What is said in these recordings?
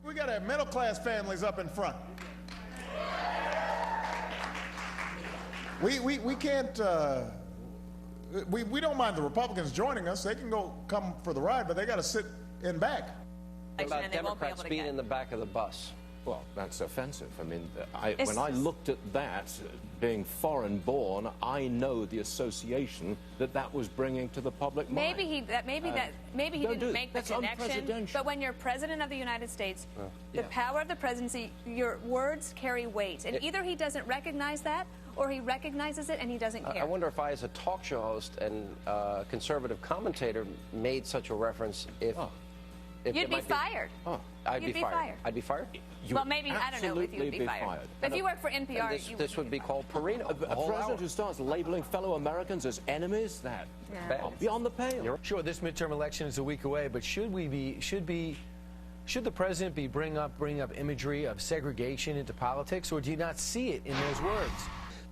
We got to have middle-class families up in front. We can't, we don't mind the Republicans joining us. They can come for the ride, but they got to sit in back. About Democrats being in the back of the bus. Well, that's offensive. I mean, when I looked at that, being foreign-born, I know the association that was bringing to the public mind. Maybe he didn't make the connection. But when you're president of the United States, the power of the presidency, your words carry weight, and either he doesn't recognize that, or he recognizes it and he doesn't care. I wonder if I, as a talk show host and conservative commentator, made such a reference. You'd be fired. I'd be fired. I'd be fired? Well, maybe, I don't know if you would be fired. But if you work for NPR, this would be called Perino. A president who starts labeling fellow Americans as enemies, that beyond the pale. Sure, this midterm election is a week away, but should the president be bring up imagery of segregation into politics, or do you not see it in those words?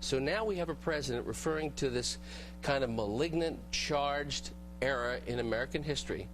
So now we have a president referring to this kind of malignant, charged era in American history,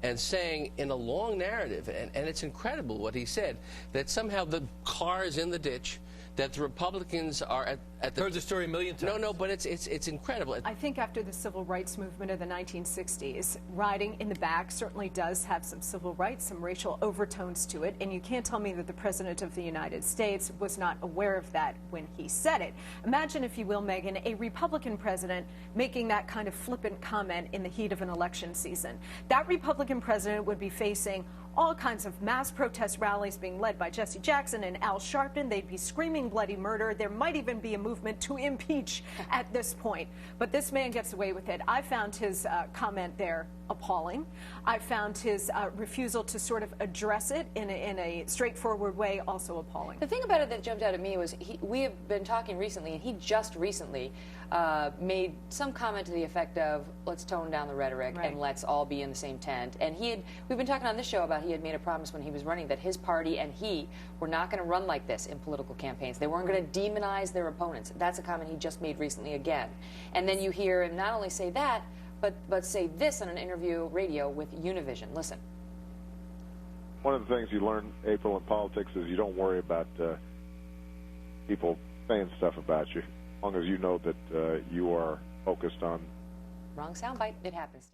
and saying in a long narrative, and it's incredible what he said, that somehow the car is in the ditch, that the Republicans are at the... Heard the story a million times. No, but it's incredible. I think after the civil rights movement of the 1960s, riding in the back certainly does have some civil rights, some racial overtones to it, and you can't tell me that the President of the United States was not aware of that when he said it. Imagine, if you will, Megan, a Republican president making that kind of flippant comment in the heat of an election season. That Republican president would be facing all kinds of mass protest rallies being led by Jesse Jackson and Al Sharpton. They'd be screaming bloody murder. There might even be a movement to impeach at this point. But this man gets away with it. I found his comment there appalling. I found his refusal to sort of address it in a straightforward way also appalling. The thing about it that jumped out at me was we have been talking recently, and he just recently made some comment to the effect of, let's tone down the rhetoric and let's all be in the same tent. And we've been talking on this show about he had made a promise when he was running that his party and he were not going to run like this in political campaigns. They weren't going to demonize their opponents. That's a comment he just made recently again. And then you hear him not only say that, but say this on an interview radio with Univision. Listen. One of the things you learn, April, in politics is you don't worry about people saying stuff about you, as long as you know that you are focused on... Wrong soundbite. It happens.